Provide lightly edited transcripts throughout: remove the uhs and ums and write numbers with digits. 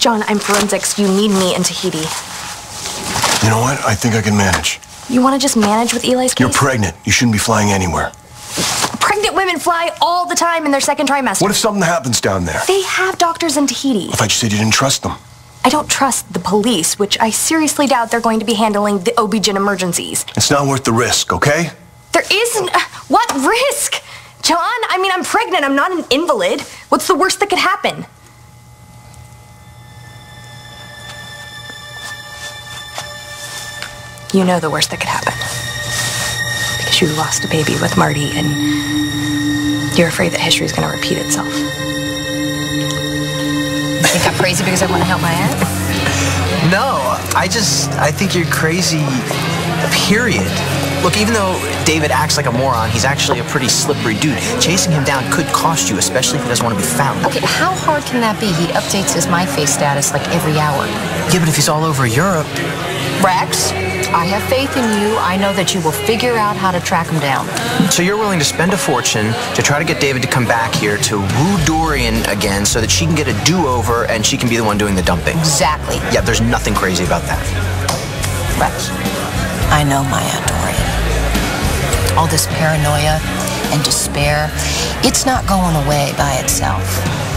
John, I'm forensics. You need me in Tahiti. You know what? I think I can manage. You want to just manage with Eli's case? You're pregnant. You shouldn't be flying anywhere. Pregnant women fly all the time in their second trimester. What if something happens down there? They have doctors in Tahiti. I thought you said you didn't trust them. I don't trust the police, which I seriously doubt they're going to be handling the OB-GYN emergencies. It's not worth the risk, okay? There isn't. What risk? John, I mean, I'm pregnant. I'm not an invalid. What's the worst that could happen? You know the worst that could happen. Because you lost a baby with Marty, and you're afraid that history is going to repeat itself. You think I'm crazy because I want to help my aunt? No, I think you're crazy, period. Look, even though David acts like a moron, he's actually a pretty slippery dude. Chasing him down could cost you, especially if he doesn't want to be found. Okay, how hard can that be? He updates his MySpace status like every hour. Yeah, but if he's all over Europe... Rex, I have faith in you. I know that you will figure out how to track him down. So you're willing to spend a fortune to try to get David to come back here to woo Dorian again so that she can get a do-over and she can be the one doing the dumping. Exactly. Yeah, there's nothing crazy about that. Rex, I know my Aunt Dorian. All this paranoia and despair, it's not going away by itself.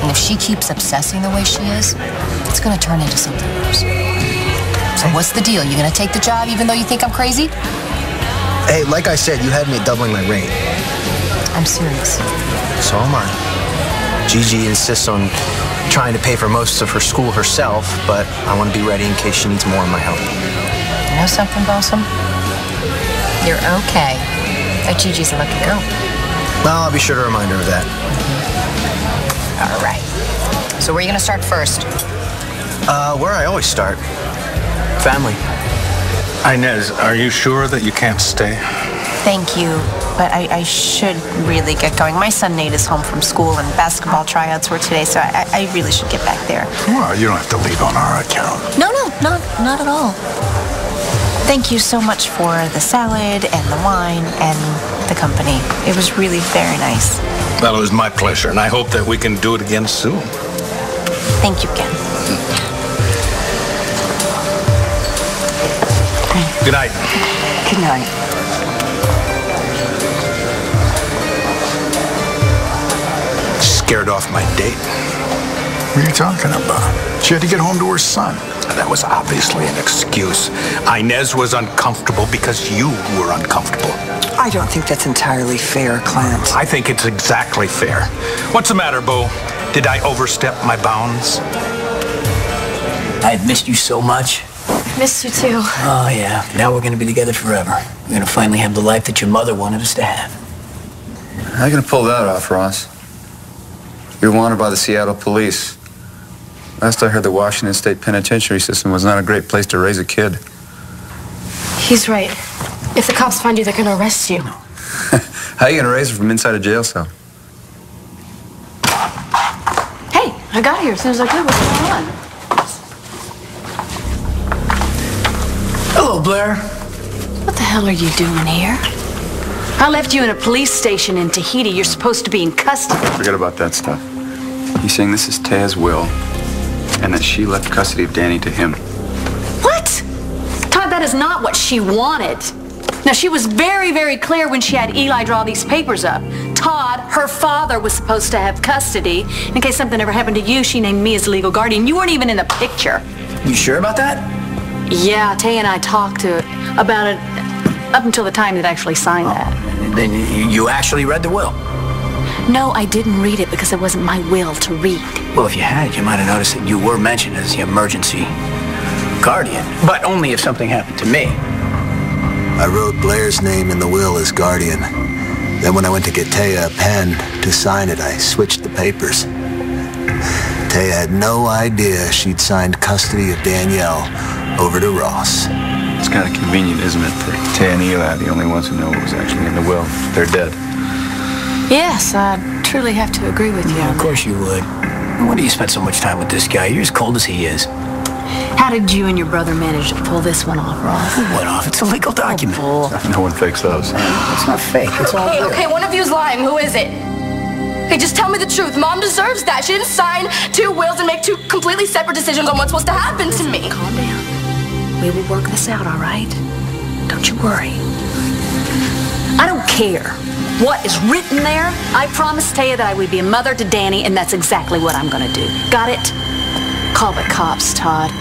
And if she keeps obsessing the way she is, it's going to turn into something worse. So what's the deal? You gonna take the job even though you think I'm crazy? Hey, like I said, you had me at doubling my rate. I'm serious. So am I. Gigi insists on trying to pay for most of her school herself, but I want to be ready in case she needs more of my help. You know something, Balsam? You're okay. That Gigi's a lucky girl. Well, I'll be sure to remind her of that. All right. So where are you gonna start first? Where I always start. Family. Inez, are you sure that you can't stay? Thank you, but I should really get going. My son Nate is home from school and basketball tryouts were today, so I really should get back there. Well, you don't have to leave on our account. No, not at all. Thank you so much for the salad and the wine and the company. It was really very nice. Well, it was my pleasure, and I hope that we can do it again soon. Thank you again. Good night. Good night. Scared off my date. What are you talking about? She had to get home to her son. That was obviously an excuse. Inez was uncomfortable because you were uncomfortable. I don't think that's entirely fair, Clint. I think it's exactly fair. What's the matter, Bo? Did I overstep my bounds? I've missed you so much. Missed you too. Oh, yeah. Now we're going to be together forever. We're going to finally have the life that your mother wanted us to have. How are you going to pull that off, Ross? You're wanted by the Seattle police. Last I heard, the Washington State Penitentiary system was not a great place to raise a kid. He's right. If the cops find you, they're going to arrest you. How are you going to raise her from inside a jail cell? Hey, I got here as soon as I could. What's going on? Hello, Blair. What the hell are you doing here? I left you in a police station in Tahiti. You're supposed to be in custody. Forget about that stuff. He's saying this is Taya's will, and that she left custody of Danny to him. What? Todd, that is not what she wanted. Now, she was very, very clear when she had Eli draw these papers up. Todd, her father, was supposed to have custody. In case something ever happened to you, she named me as legal guardian. You weren't even in the picture. You sure about that? Yeah, Tay and I talked about it up until the time that I actually signed that. Then you actually read the will? No, I didn't read it because it wasn't my will to read. Well, if you had, you might have noticed that you were mentioned as the emergency guardian. But only if something happened to me. I wrote Blair's name in the will as guardian. Then when I went to get Taya a pen to sign it, I switched the papers. Taya had no idea she'd signed custody of Danielle over to Ross. It's kind of convenient, isn't it, that Taya and Eli are the only ones who know what was actually in the will. They're dead. Yes, I truly have to agree with you. Yeah, of course you would. Why do you spend so much time with this guy? You're as cold as he is. How did you and your brother manage to pull this one off, Ross? What off? It's a legal document. No one fakes those. It's not fake. It's all real. Okay, one of you's lying. Who is it? Hey, just tell me the truth. Mom deserves that. She didn't sign 2 wills and make 2 completely separate decisions on what's supposed to happen to me. Calm down. We will work this out, all right? Don't you worry. I don't care what is written there. I promised Taya that I would be a mother to Danny, and that's exactly what I'm gonna do. Got it? Call the cops, Todd.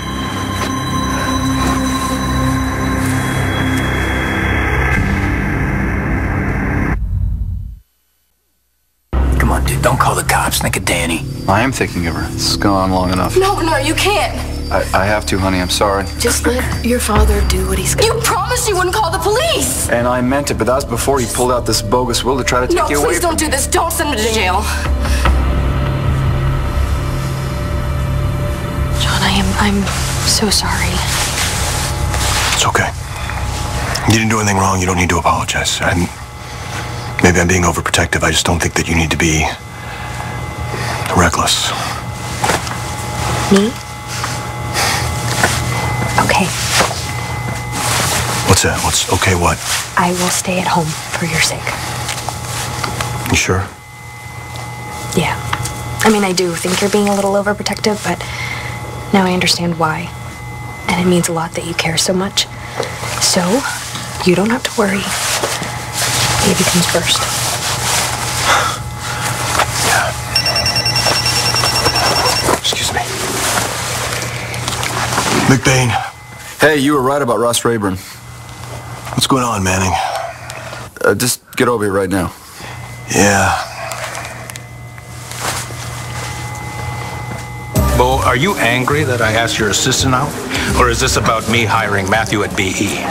Come on, dude, don't call the cops. Think of Danny. I am thinking of her. It's gone on long enough. No, you can't. I have to, honey. I'm sorry. Just let your father do what he's got. You promised you wouldn't call the police. And I meant it, but that was before he pulled out this bogus will to try to take you away. No, please don't do this. Don't send me to jail. John, I'm so sorry. It's okay. You didn't do anything wrong. You don't need to apologize. Maybe I'm being overprotective. I just don't think that you need to be reckless. Me? Okay. What's that? What's okay what? I will stay at home for your sake. You sure? Yeah. I mean, I do think you're being a little overprotective, but now I understand why. And it means a lot that you care so much. So, you don't have to worry. Baby comes first. Yeah. Excuse me. McBain. Hey, you were right about Ross Rayburn. What's going on, Manning? Just get over here right now. Yeah. Bo, are you angry that I asked your assistant out? Or is this about me hiring Matthew at BE?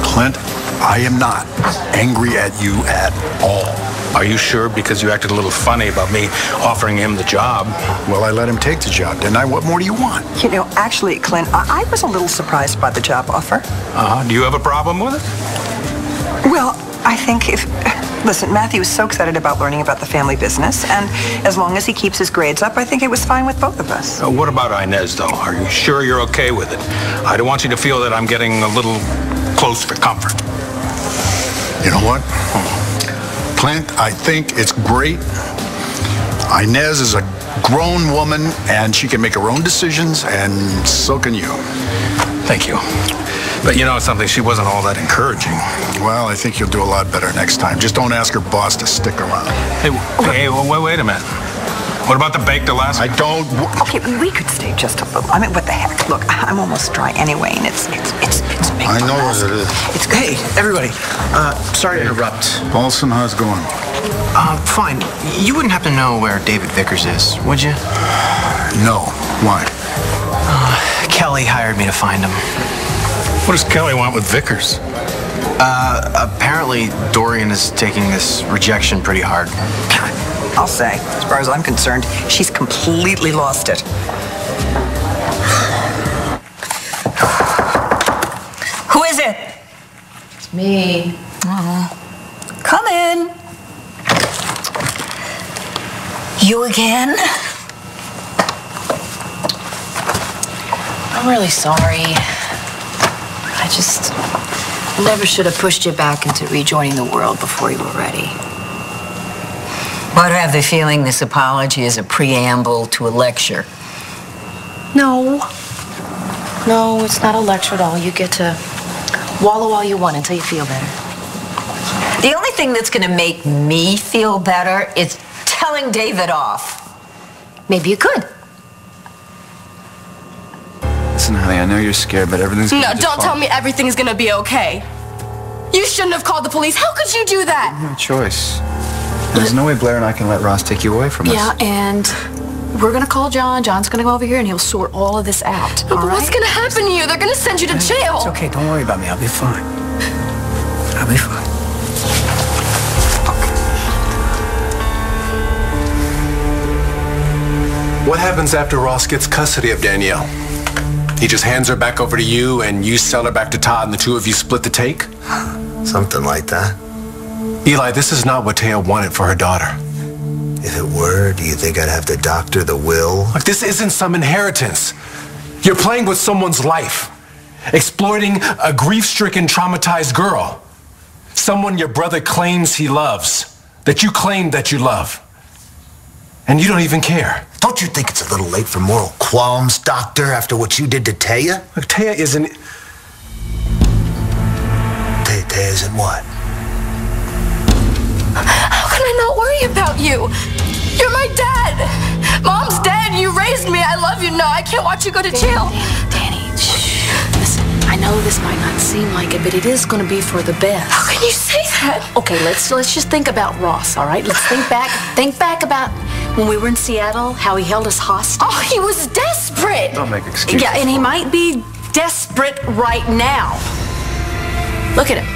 Clint, I am not angry at you at all. Are you sure? Because you acted a little funny about me offering him the job. Well, I let him take the job, didn't I? What more do you want? You know, actually, Clint, I was a little surprised by the job offer. Do you have a problem with it? Well, I think listen, Matthew is so excited about learning about the family business, and as long as he keeps his grades up, I think it was fine with both of us. What about Inez, though? Are you sure you're okay with it? I don't want you to feel that I'm getting a little close for comfort. You know what? Clint, I think it's great. Inez is a grown woman, and she can make her own decisions, and so can you. Thank you. But you know something, she wasn't all that encouraging. Well, I think you'll do a lot better next time. Just don't ask her boss to stick around. Hey, wait a minute. What about the baked Alaska? I don't... Okay, we could stay just a little. I mean, what the heck? Look, I'm almost dry anyway, and it's baked I know what it is. It's hey, everybody. Sorry to interrupt. Paulson, how's it going? Fine. You wouldn't happen to know where David Vickers is, would you? No. Why? Kelly hired me to find him. What does Kelly want with Vickers? Apparently Dorian is taking this rejection pretty hard. I'll say, as far as I'm concerned, she's completely lost it. Who is it? It's me. Come in. You again? I'm really sorry. I just never should have pushed you back into rejoining the world before you were ready. Why do I have the feeling this apology is a preamble to a lecture? No. No, it's not a lecture at all. You get to wallow all you want until you feel better. The only thing that's going to make me feel better is telling David off. Maybe you could. Listen, honey, I know you're scared, but everything's gonna No, just don't fall. tell me everything's gonna be okay. You shouldn't have called the police. How could you do that? No choice. There's no way Blair and I can let Ross take you away from us. Yeah, and we're gonna call John. John's gonna go over here and he'll sort all of this out. But what's gonna happen to you? They're gonna send you to jail. It's okay. Don't worry about me. I'll be fine. I'll be fine. What happens after Ross gets custody of Danielle? He just hands her back over to you and you sell her back to Todd and the two of you split the take? Something like that. Eli, this is not what Taya wanted for her daughter. If it were, do you think I'd have to doctor the will? Look, this isn't some inheritance. You're playing with someone's life, exploiting a grief-stricken, traumatized girl. Someone your brother claims he loves, that you claim that you love. And you don't even care. Don't you think it's a little late for moral qualms, Doctor, after what you did to Taya? Look, Taya isn't... Taya isn't what? How can I not worry about you? You're my dad. Mom's dead. You raised me. I love you. No, I can't watch you go to jail. Danny, shh. Listen, I know this might not seem like it, but it is going to be for the best. How can you say that? Okay, let's just think about Ross, all right? Let's think back about when we were in Seattle, how he held us hostage. Oh, he was desperate. Don't make excuses. Yeah, and he might be desperate right now. Look at him.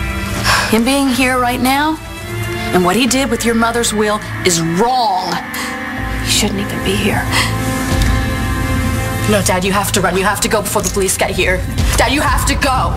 Him being here right now, and what he did with your mother's will is wrong. He shouldn't even be here. No, Dad, you have to run. You have to go before the police get here. Dad, you have to go.